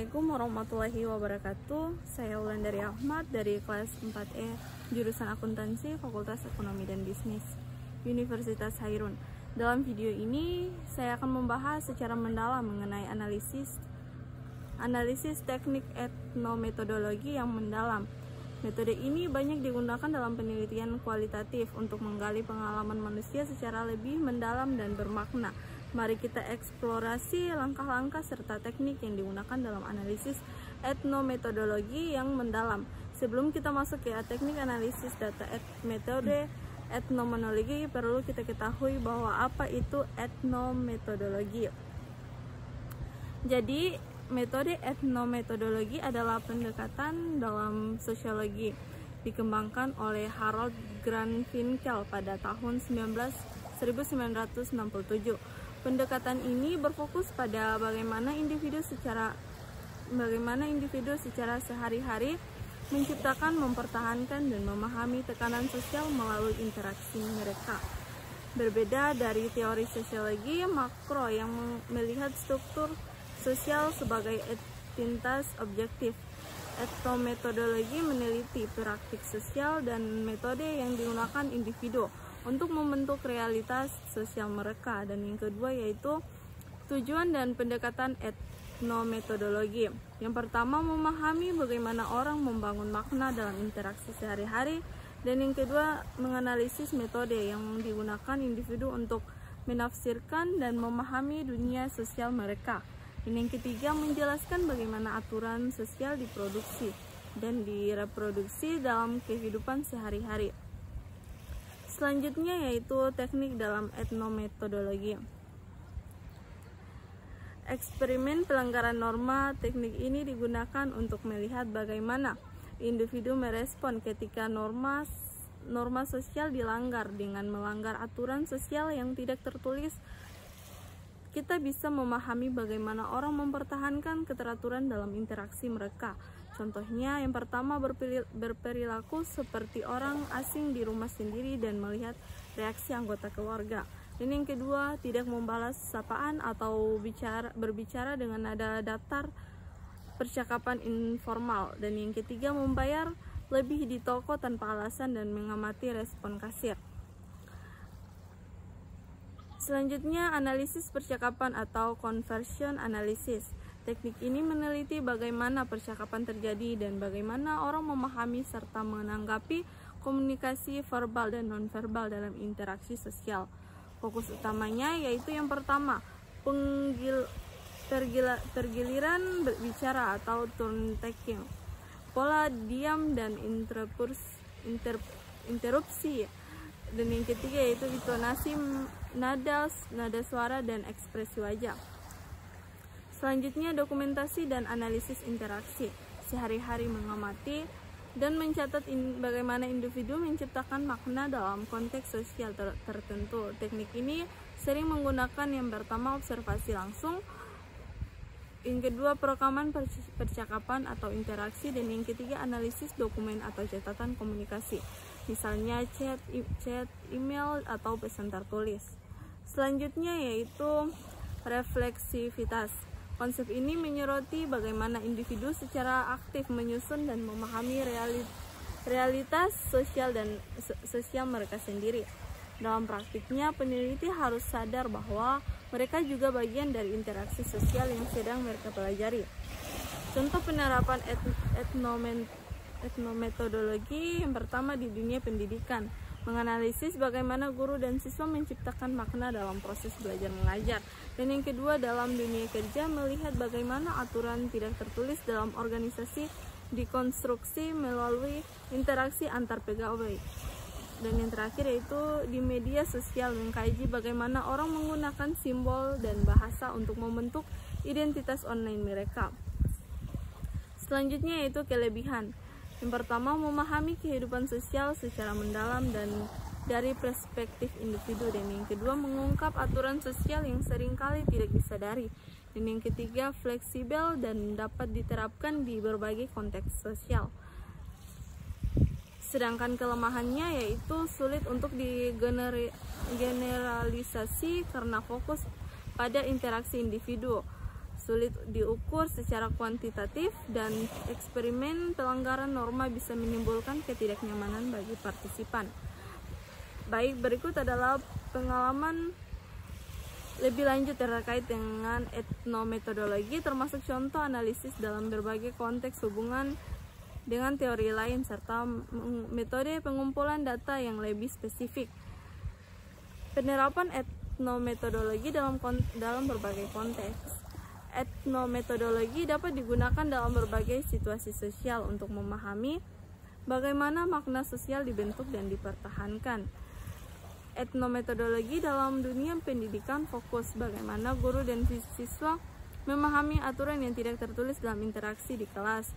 Assalamualaikum warahmatullahi wabarakatuh. Saya Wulandari Ahmad dari kelas 4E jurusan Akuntansi Fakultas Ekonomi dan Bisnis Universitas Hairun. Dalam video ini saya akan membahas secara mendalam mengenai analisis teknik etnometodologi yang mendalam. Metode ini banyak digunakan dalam penelitian kualitatif untuk menggali pengalaman manusia secara lebih mendalam dan bermakna. Mari kita eksplorasi langkah-langkah serta teknik yang digunakan dalam analisis etnometodologi yang mendalam. Sebelum kita masuk ke teknik analisis data metode etnometodologi, perlu kita ketahui bahwa apa itu etnometodologi. Jadi, metode etnometodologi adalah pendekatan dalam sosiologi dikembangkan oleh Harold Granville pada tahun 1967. Pendekatan ini berfokus pada bagaimana individu secara sehari-hari menciptakan, mempertahankan, dan memahami tekanan sosial melalui interaksi mereka. Berbeda dari teori sosiologi makro yang melihat struktur sosial sebagai entitas objektif, etnometodologi meneliti praktik sosial dan metode yang digunakan individu untuk membentuk realitas sosial mereka. Dan yang kedua yaitu tujuan dan pendekatan etnometodologi. Yang pertama, memahami bagaimana orang membangun makna dalam interaksi sehari-hari, dan yang kedua, menganalisis metode yang digunakan individu untuk menafsirkan dan memahami dunia sosial mereka. Dan yang ketiga, menjelaskan bagaimana aturan sosial diproduksi dan direproduksi dalam kehidupan sehari-hari. Selanjutnya yaitu teknik dalam etnometodologi. Eksperimen pelanggaran norma. Teknik ini digunakan untuk melihat bagaimana individu merespon ketika norma sosial dilanggar. Dengan melanggar aturan sosial yang tidak tertulis, kita bisa memahami bagaimana orang mempertahankan keteraturan dalam interaksi mereka. Contohnya, yang pertama, berperilaku seperti orang asing di rumah sendiri dan melihat reaksi anggota keluarga. Dan yang kedua, tidak membalas sapaan atau berbicara dengan nada datar, percakapan informal. Dan yang ketiga, membayar lebih di toko tanpa alasan dan mengamati respon kasir. Selanjutnya, analisis percakapan atau conversion analysis. Teknik ini meneliti bagaimana percakapan terjadi dan bagaimana orang memahami serta menanggapi komunikasi verbal dan nonverbal dalam interaksi sosial. Fokus utamanya yaitu yang pertama, pergiliran berbicara atau turn taking, pola diam dan interupsi. Dan yang ketiga yaitu intonasi, nada suara, dan ekspresi wajah. Selanjutnya, dokumentasi dan analisis interaksi. Sehari-hari mengamati dan mencatat bagaimana individu menciptakan makna dalam konteks sosial tertentu. Teknik ini sering menggunakan yang pertama observasi langsung, yang kedua perekaman percakapan atau interaksi, dan yang ketiga analisis dokumen atau catatan komunikasi, misalnya chat, email, atau pesan tertulis. Selanjutnya yaitu refleksivitas. Konsep ini menyoroti bagaimana individu secara aktif menyusun dan memahami realitas sosial mereka sendiri. Dalam praktiknya, peneliti harus sadar bahwa mereka juga bagian dari interaksi sosial yang sedang mereka pelajari. Contoh penerapan etnometodologi yang pertama di dunia pendidikan, menganalisis bagaimana guru dan siswa menciptakan makna dalam proses belajar mengajar. Dan yang kedua, dalam dunia kerja, melihat bagaimana aturan tidak tertulis dalam organisasi dikonstruksi melalui interaksi antar pegawai. Dan yang terakhir yaitu di media sosial, mengkaji bagaimana orang menggunakan simbol dan bahasa untuk membentuk identitas online mereka. Selanjutnya yaitu kelebihan. Yang pertama, memahami kehidupan sosial secara mendalam dan dari perspektif individu. Dan yang kedua, mengungkap aturan sosial yang seringkali tidak disadari. Dan yang ketiga, fleksibel dan dapat diterapkan di berbagai konteks sosial. Sedangkan kelemahannya yaitu sulit untuk digeneralisasi karena fokus pada interaksi individu. sulit diukur secara kuantitatif, dan eksperimen pelanggaran norma bisa menimbulkan ketidaknyamanan bagi partisipan. Baik, berikut adalah pengalaman lebih lanjut terkait dengan etnometodologi, termasuk contoh analisis dalam berbagai konteks hubungan dengan teori lain, serta metode pengumpulan data yang lebih spesifik. Penerapan etnometodologi dalam berbagai konteks. Etnometodologi dapat digunakan dalam berbagai situasi sosial untuk memahami bagaimana makna sosial dibentuk dan dipertahankan. Etnometodologi dalam dunia pendidikan fokus bagaimana guru dan siswa memahami aturan yang tidak tertulis dalam interaksi di kelas.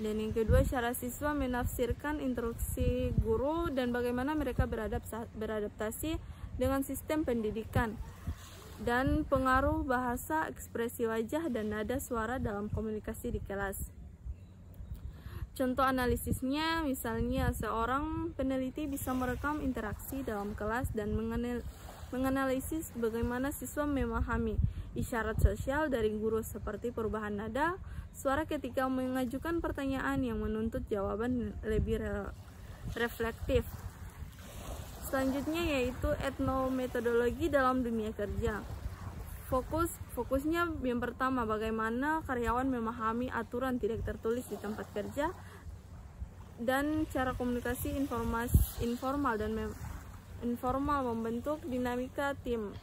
Dan yang kedua, cara siswa menafsirkan instruksi guru dan bagaimana mereka beradaptasi dengan sistem pendidikan. Dan pengaruh bahasa, ekspresi wajah, dan nada suara dalam komunikasi di kelas. Contoh analisisnya, misalnya seorang peneliti bisa merekam interaksi dalam kelas dan menganalisis bagaimana siswa memahami isyarat sosial dari guru seperti perubahan nada, suara ketika mengajukan pertanyaan yang menuntut jawaban lebih reflektif. Selanjutnya yaitu etnometodologi dalam dunia kerja. Fokusnya yang pertama, bagaimana karyawan memahami aturan tidak tertulis di tempat kerja dan cara komunikasi informal dan informal membentuk dinamika tim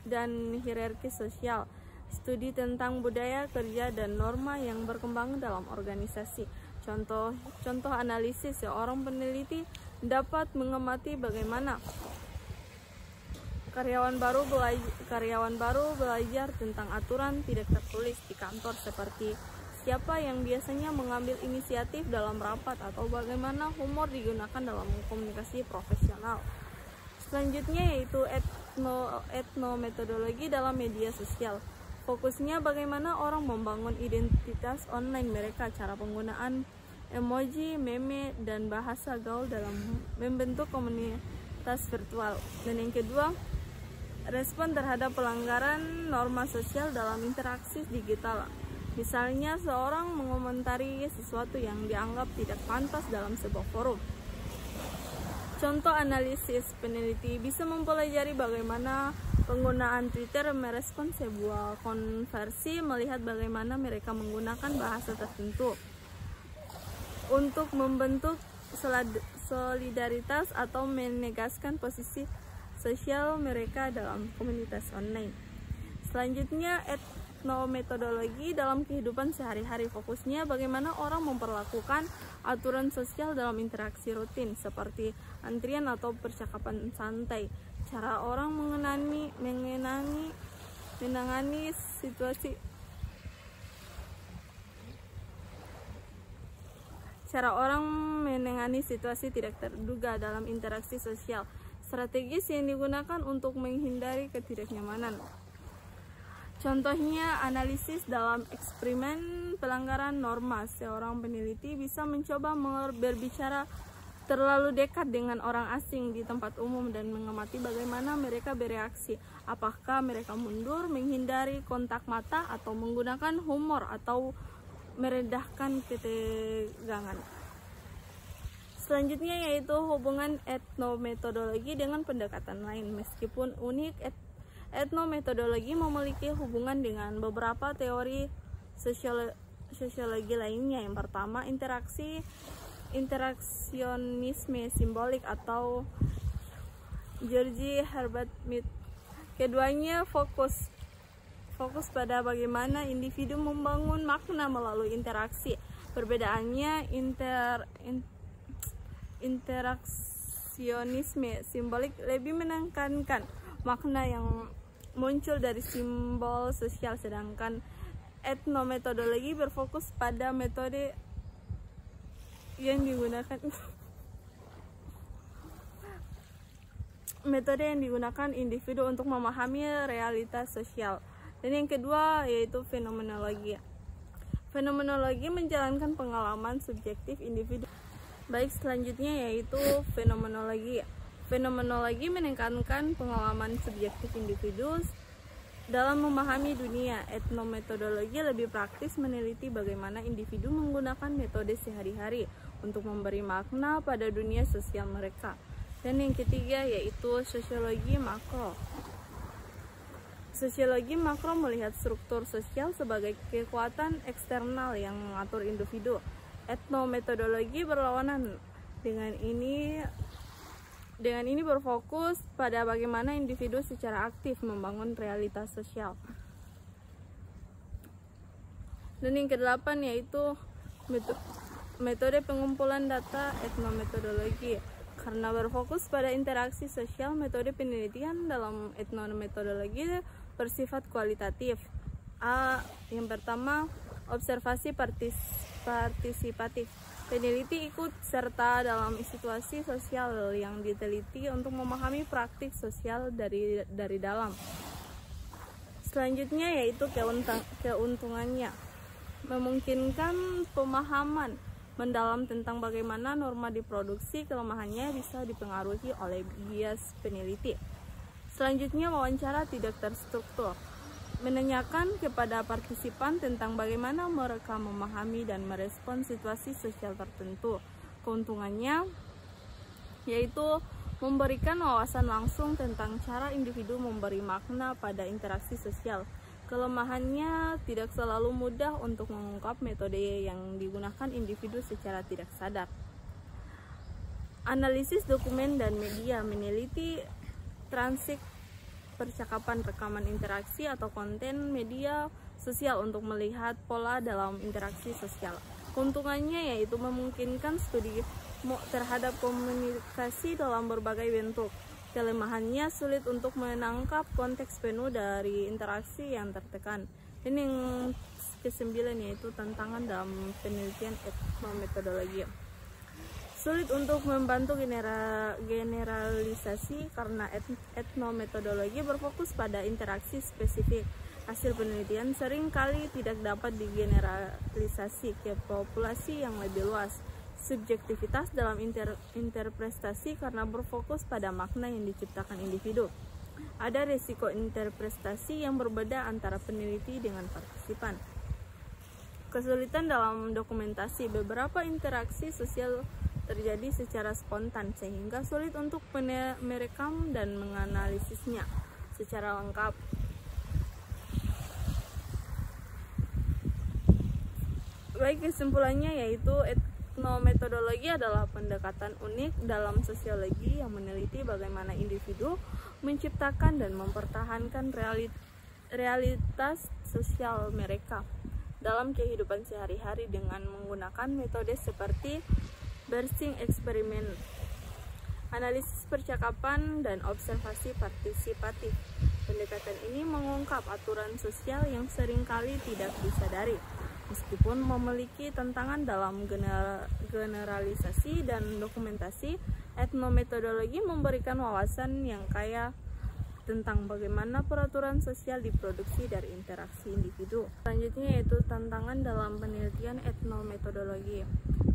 dan hierarki sosial. Studi tentang budaya kerja dan norma yang berkembang dalam organisasi. Contoh analisis, seorang peneliti dapat mengamati bagaimana karyawan baru belajar tentang aturan tidak tertulis di kantor, seperti siapa yang biasanya mengambil inisiatif dalam rapat atau bagaimana humor digunakan dalam komunikasi profesional. Selanjutnya yaitu etnometodologi dalam media sosial. Fokusnya bagaimana orang membangun identitas online mereka, cara penggunaan emoji, meme, dan bahasa gaul dalam membentuk komunitas virtual. Dan yang kedua, respon terhadap pelanggaran norma sosial dalam interaksi digital. Misalnya seorang mengomentari sesuatu yang dianggap tidak pantas dalam sebuah forum. Contoh analisis, peneliti bisa mempelajari bagaimana penggunaan Twitter merespon sebuah kontroversi, melihat bagaimana mereka menggunakan bahasa tertentu untuk membentuk solidaritas atau menegaskan posisi sosial mereka dalam komunitas online. Selanjutnya, etnometodologi dalam kehidupan sehari-hari. Fokusnya bagaimana orang memperlakukan aturan sosial dalam interaksi rutin seperti antrian atau percakapan santai. Cara orang menangani situasi tidak terduga dalam interaksi sosial. Strategis yang digunakan untuk menghindari ketidaknyamanan. Contohnya analisis dalam eksperimen pelanggaran norma. Seorang peneliti bisa mencoba berbicara terlalu dekat dengan orang asing di tempat umum dan mengamati bagaimana mereka bereaksi. Apakah mereka mundur, menghindari kontak mata, atau menggunakan humor atau meredahkan ketegangan. Selanjutnya yaitu hubungan etnometodologi dengan pendekatan lain. Meskipun unik, etnometodologi memiliki hubungan dengan beberapa teori sosiologi lainnya. Yang pertama, interaksionisme simbolik atau George Herbert Mead. Keduanya fokus pada bagaimana individu membangun makna melalui interaksi. Perbedaannya, interaksionisme simbolik lebih menekankan makna yang muncul dari simbol sosial, sedangkan etnometodologi berfokus pada metode yang digunakan individu untuk memahami realitas sosial. Dan yang kedua yaitu fenomenologi. Fenomenologi menjalankan pengalaman subjektif individu. Baik, selanjutnya yaitu fenomenologi. Fenomenologi menekankan pengalaman subjektif individu Dalam memahami dunia, etnometodologi lebih praktis meneliti bagaimana individu menggunakan metode sehari-hari untuk memberi makna pada dunia sosial mereka. Dan yang ketiga yaitu sosiologi makro. Sosiologi makro melihat struktur sosial sebagai kekuatan eksternal yang mengatur individu. Etnometodologi berlawanan dengan ini berfokus pada bagaimana individu secara aktif membangun realitas sosial. Dan yang kedelapan yaitu metode pengumpulan data etnometodologi. Karena berfokus pada interaksi sosial, metode penelitian dalam etnometodologi bersifat kualitatif. Yang pertama, observasi partisipatif. Peneliti ikut serta dalam situasi sosial yang diteliti untuk memahami praktik sosial dari dalam. Selanjutnya yaitu keuntungannya. Memungkinkan pemahaman mendalam tentang bagaimana norma diproduksi, kelemahannya bisa dipengaruhi oleh bias peneliti. Selanjutnya wawancara tidak terstruktur. Menanyakan kepada partisipan tentang bagaimana mereka memahami dan merespon situasi sosial tertentu. Keuntungannya yaitu memberikan wawasan langsung tentang cara individu memberi makna pada interaksi sosial. Kelemahannya tidak selalu mudah untuk mengungkap metode yang digunakan individu secara tidak sadar. Analisis dokumen dan media meneliti transik percakapan, rekaman interaksi atau konten media sosial untuk melihat pola dalam interaksi sosial. Keuntungannya yaitu memungkinkan studi terhadap komunikasi dalam berbagai bentuk. Kelemahannya sulit untuk menangkap konteks penuh dari interaksi yang tertekan. Dan yang kesembilan yaitu tantangan dalam penelitian etnometodologi. Sulit untuk membantu generalisasi karena etnometodologi berfokus pada interaksi spesifik. Hasil penelitian sering kali tidak dapat digeneralisasi ke populasi yang lebih luas. Subjektivitas dalam interpretasi karena berfokus pada makna yang diciptakan individu. Ada risiko interpretasi yang berbeda antara peneliti dengan partisipan. Kesulitan dalam dokumentasi. Beberapa interaksi sosial terjadi secara spontan sehingga sulit untuk merekam dan menganalisisnya secara lengkap. Baik, kesimpulannya yaitu etnometodologi adalah pendekatan unik dalam sosiologi yang meneliti bagaimana individu menciptakan dan mempertahankan realitas sosial mereka dalam kehidupan sehari-hari dengan menggunakan metode seperti Bersing eksperimen, analisis percakapan, dan observasi partisipatif. Pendekatan ini mengungkap aturan sosial yang seringkali tidak disadari. Meskipun memiliki tantangan dalam generalisasi dan dokumentasi, etnometodologi memberikan wawasan yang kaya tentang bagaimana peraturan sosial diproduksi dari interaksi individu. Selanjutnya yaitu tantangan dalam penelitian etnometodologi.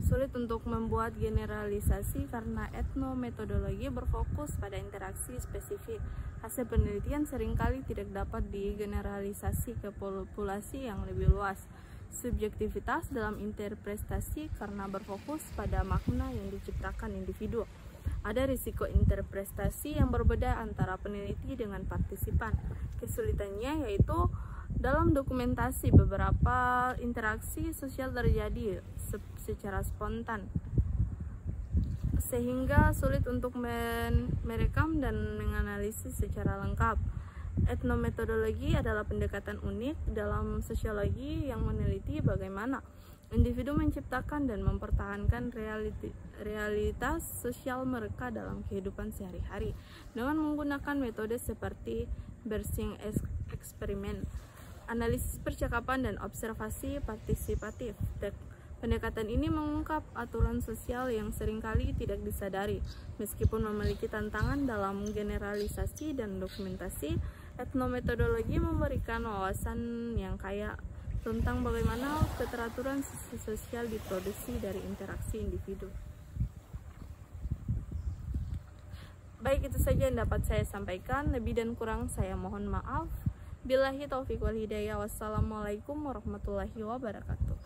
Sulit untuk membuat generalisasi karena etnometodologi berfokus pada interaksi spesifik. Hasil penelitian seringkali tidak dapat digeneralisasi ke populasi yang lebih luas. Subjektivitas dalam interpretasi karena berfokus pada makna yang diciptakan individu. Ada risiko interpretasi yang berbeda antara peneliti dengan partisipan. Kesulitannya yaitu dalam dokumentasi beberapa interaksi sosial terjadi secara spontan, sehingga sulit untuk merekam dan menganalisis secara lengkap. Etnometodologi adalah pendekatan unik dalam sosiologi yang meneliti bagaimana individu menciptakan dan mempertahankan realitas sosial mereka dalam kehidupan sehari-hari dengan menggunakan metode seperti Bersing eksperimen, analisis percakapan, dan observasi partisipatif. Pendekatan ini mengungkap aturan sosial yang seringkali tidak disadari. Meskipun memiliki tantangan dalam generalisasi dan dokumentasi, etnometodologi memberikan wawasan yang kaya tentang bagaimana keteraturan sosial diproduksi dari interaksi individu. Baik, itu saja yang dapat saya sampaikan. Lebih dan kurang saya mohon maaf. Billahi taufiq wal hidayah. Wassalamualaikum warahmatullahi wabarakatuh.